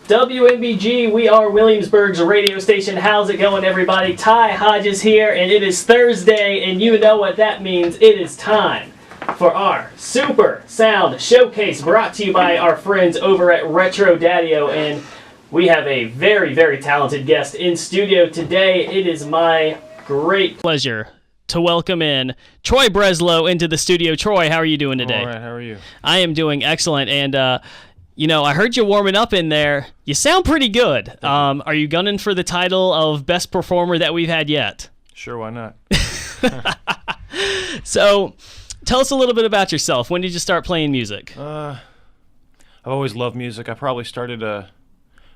WMBG, we are Williamsburg's radio station. How's it going, everybody? Ty Hodges here, and it is Thursday, and you know what that means. It is time for our Super Sound Showcase, brought to you by our friends over at Retro Daddio, and we have a very, very talented guest in studio today. It is my great pleasure to welcome in Troy Breslow into the studio. Troy, how are you doing today? All right, how are you? I am doing excellent, and you know, I heard you warming up in there. You sound pretty good. Are you gunning for the title of best performer that we've had yet? Sure, why not? So, tell us a little bit about yourself. When did you start playing music? I've always loved music. I probably started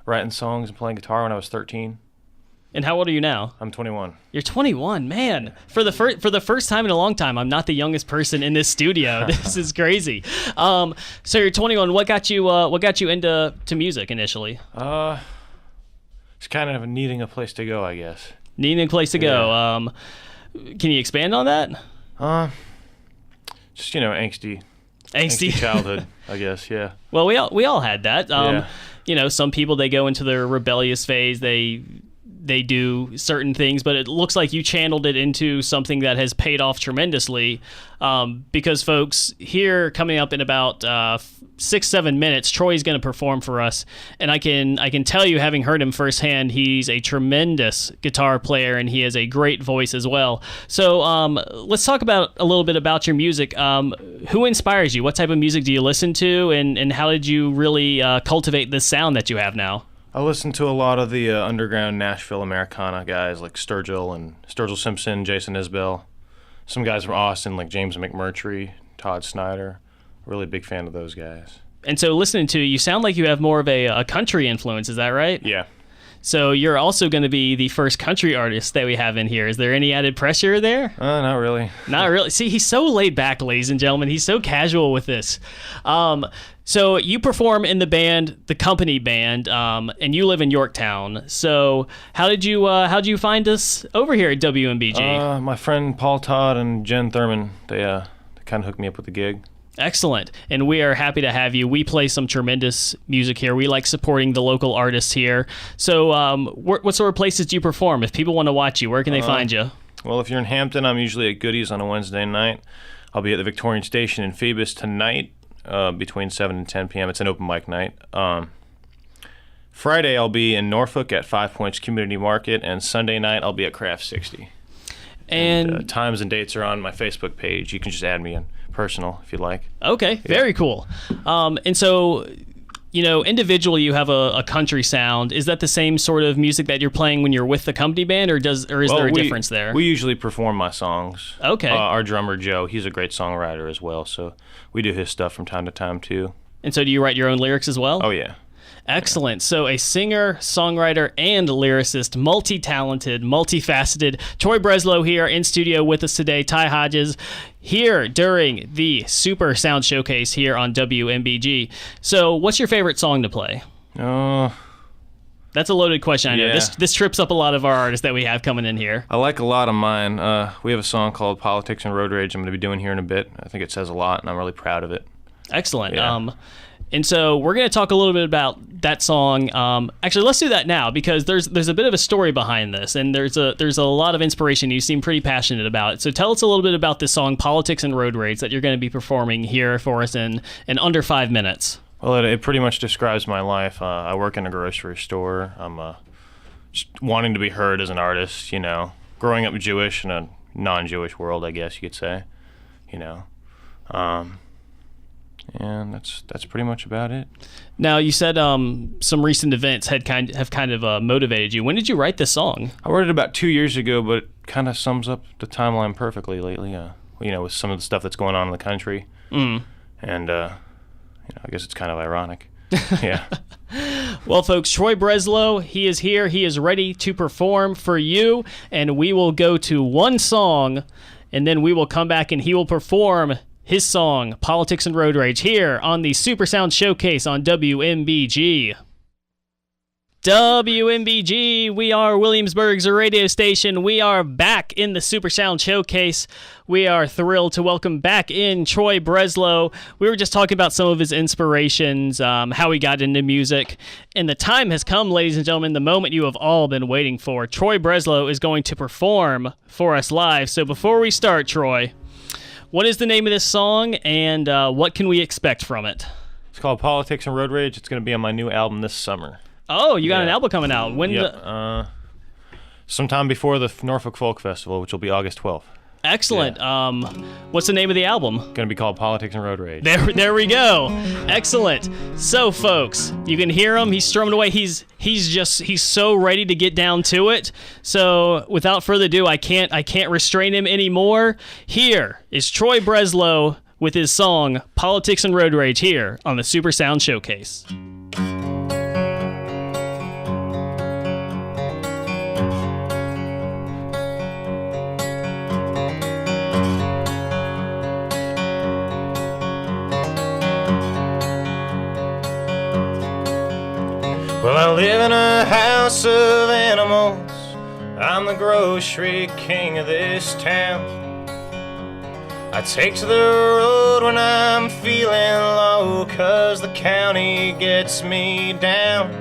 writing songs and playing guitar when I was 13. And how old are you now? I'm 21. You're 21, man. For the first time in a long time, I'm not the youngest person in this studio. This is crazy. So you're 21. What got you into music initially? It's kind of needing a place to go, I guess. Needing a place to go. Can you expand on that? Just angsty childhood, I guess. Yeah. Well, we all had that. Yeah. You know, some people, they go into their rebellious phase. They do certain things, but it looks like you channeled it into something that has paid off tremendously, because folks, here coming up in about 6-7 minutes, Troy's going to perform for us, and I can tell you, having heard him firsthand, he's a tremendous guitar player and he has a great voice as well. So let's talk about a little bit about your music. Who inspires you? What type of music do you listen to, and how did you really cultivate this sound that you have now? I listen to a lot of the underground Nashville Americana guys like Sturgill Simpson, Jason Isbell. Some guys from Austin like James McMurtry, Todd Snyder. Really big fan of those guys. And so listening to you sound like you have more of a country influence, is that right? Yeah. So you're also going to be the first country artist that we have in here. Is there any added pressure there? Not really. Not really. See, he's so laid back, ladies and gentlemen. He's so casual with this. So you perform in the band, the company band, and you live in Yorktown. So how'd you find us over here at WMBG? My friend Paul Todd and Jen Thurman, they kind of hooked me up with the gig. Excellent. And we are happy to have you. We play some tremendous music here. We like supporting the local artists here. So what sort of places do you perform? If people want to watch you, where can they find you? Well, if you're in Hampton, I'm usually at Goodies on a Wednesday night. I'll be at the Victorian Station in Phoebus tonight between 7 and 10 p.m. It's an open mic night. Friday, I'll be in Norfolk at 5 Points Community Market, and Sunday night, I'll be at Craft 60. And times and dates are on my Facebook page. You can just add me in personal if you'd like. Okay, very cool. And so, individually you have a country sound. Is that the same sort of music that you're playing when you're with the company band, or is there a difference there? We usually perform my songs. Okay. Our drummer Joe, he's a great songwriter as well, so we do his stuff from time to time too. And so do you write your own lyrics as well? Oh yeah. Excellent. So a singer, songwriter, and lyricist, multi-talented, multifaceted. Troy Breslow here in studio with us today. Ty Hodges here during the Super Sound Showcase here on WMBG. So what's your favorite song to play? That's a loaded question, I know. Yeah. This trips up a lot of our artists that we have coming in here. I like a lot of mine. We have a song called Politics and Road Rage I'm going to be doing here in a bit. I think it says a lot, and I'm really proud of it. Excellent. Yeah. And so we're going to talk a little bit about that song. Actually, let's do that now, because there's a bit of a story behind this, and there's a lot of inspiration. You seem pretty passionate about it. So tell us a little bit about this song, Politics and Road Rage, that you're going to be performing here for us in under 5 minutes. Well, it pretty much describes my life. I work in a grocery store. I'm just wanting to be heard as an artist, growing up Jewish in a non-Jewish world, I guess you could say, And that's pretty much about it. Now, you said some recent events have kind of motivated you. When did you write this song? I wrote it about 2 years ago, but it kind of sums up the timeline perfectly lately. With some of the stuff that's going on in the country, and I guess it's kind of ironic. Yeah. Well, folks, Troy Breslow, he is here. He is ready to perform for you, and we will go to one song, and then we will come back and he will perform his song, Politics and Road Rage, here on the Super Sound Showcase on WMBG. WMBG, we are Williamsburg's radio station. We are back in the Super Sound Showcase. We are thrilled to welcome back in Troy Breslow. We were just talking about some of his inspirations, how he got into music. And the time has come, ladies and gentlemen, the moment you have all been waiting for. Troy Breslow is going to perform for us live. So before we start, Troy, what is the name of this song and what can we expect from it? It's called Politics and Road Rage. It's going to be on my new album this summer. Oh, you got an album coming out. When? Yep. Sometime before the Norfolk Folk Festival, which will be August 12th. Excellent. What's the name of the album? Going to be called Politics and Road Rage. There we go. Excellent. So, folks, you can hear him. He's strumming away. He's so ready to get down to it. So, without further ado, I can't restrain him anymore. Here is Troy Breslow with his song Politics and Road Rage here on the Super Sound Showcase. Well, I live in a house of animals. I'm the grocery king of this town. I take to the road when I'm feeling low, 'cause the county gets me down.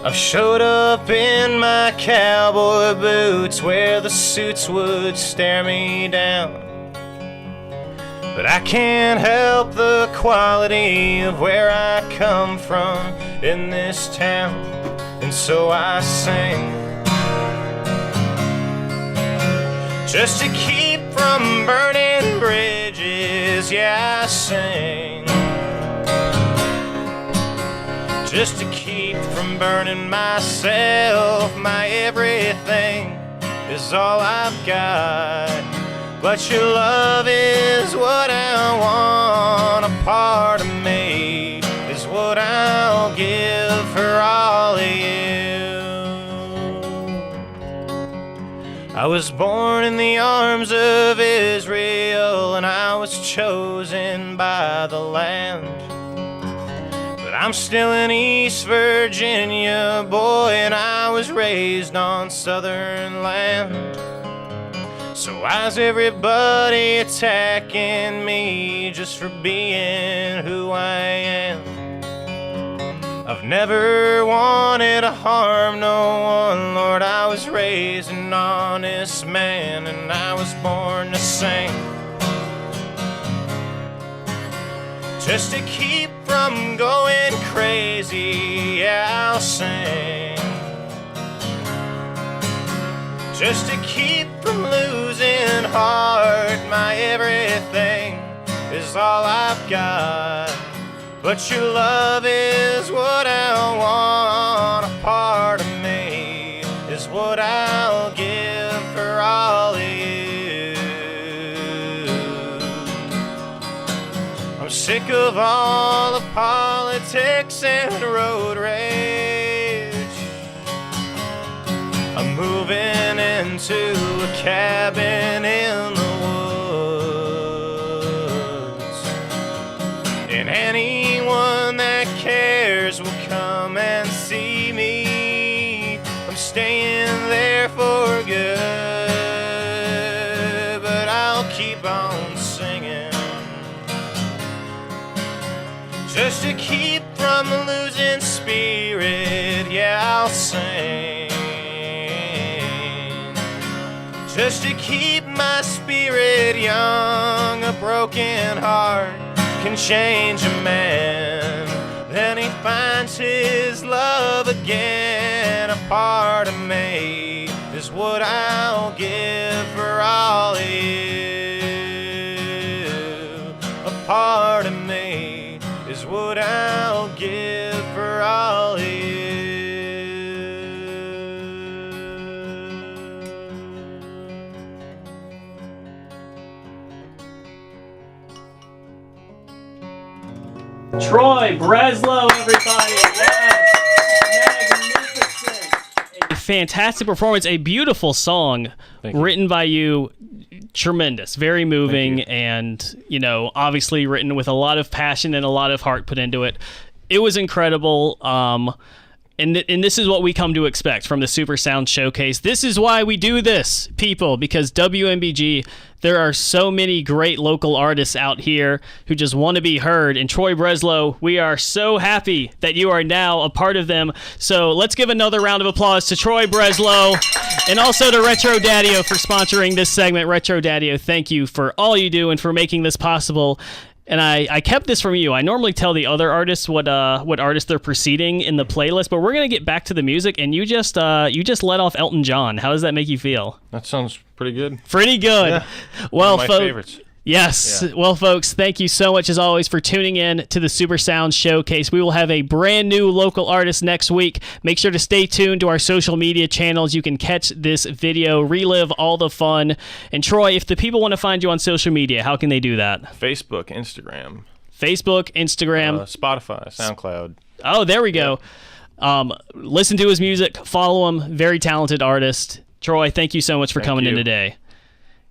I've showed up in my cowboy boots where the suits would stare me down. But I can't help the quality of where I come from in this town, and so I sing just to keep from burning bridges. Yeah, I sing just to keep from burning myself. My everything is all I've got, but your love is what I want. A part of me is what I'll give for all of you. I was born in the arms of Israel, and I was chosen by the land. But I'm still an East Virginia boy, and I was raised on southern land. So why's everybody attacking me just for being who I am? I've never wanted to harm no one, Lord. I was raised an honest man, and I was born to sing just to keep from going crazy. Yeah, I'll sing just to keep from losing heart. My everything is all I've got, but your love is what I want. A part of me is what I'll give for all of you. I'm sick of all the politics and road rage. I'm moving into a cabin in the woods, and anyone that cares will come and see me. I'm staying there for good, but I'll keep on singing just to keep from losing spirit. Yeah, I'll sing just to keep my spirit young. A broken heart can change a man, then he finds his love again. A part of me is what I'll give for all of you. A part of me is what I'll give for all of you. Troy Breslow, everybody. Yes. Magnificent. A fantastic performance, a beautiful song written by you. Tremendous, very moving, and, you know, obviously written with a lot of passion and a lot of heart put into it. It was incredible. And this is what we come to expect from the Super Sound Showcase. This is why we do this, people, because WMBG, there are so many great local artists out here who just want to be heard. And Troy Breslow, we are so happy that you are now a part of them. So let's give another round of applause to Troy Breslow and also to Retro Daddio for sponsoring this segment. Retro Daddio, thank you for all you do and for making this possible. And I kept this from you. I normally tell the other artists what artists they're preceding in the playlist, but we're gonna get back to the music. And you just let off Elton John. How does that make you feel? That sounds pretty good. Pretty good. Yeah. Well, One of my favorites. Yes. Yeah. Well, folks, thank you so much, as always, for tuning in to the Super Sound Showcase. We will have a brand new local artist next week. Make sure to stay tuned to our social media channels. You can catch this video, relive all the fun. And Troy, if the people want to find you on social media, how can they do that? Facebook, Instagram. Spotify, SoundCloud. Oh, there we go. Listen to his music. Follow him. Very talented artist. Troy, thank you so much for coming in today.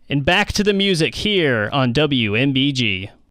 And back to the music here on WMBG.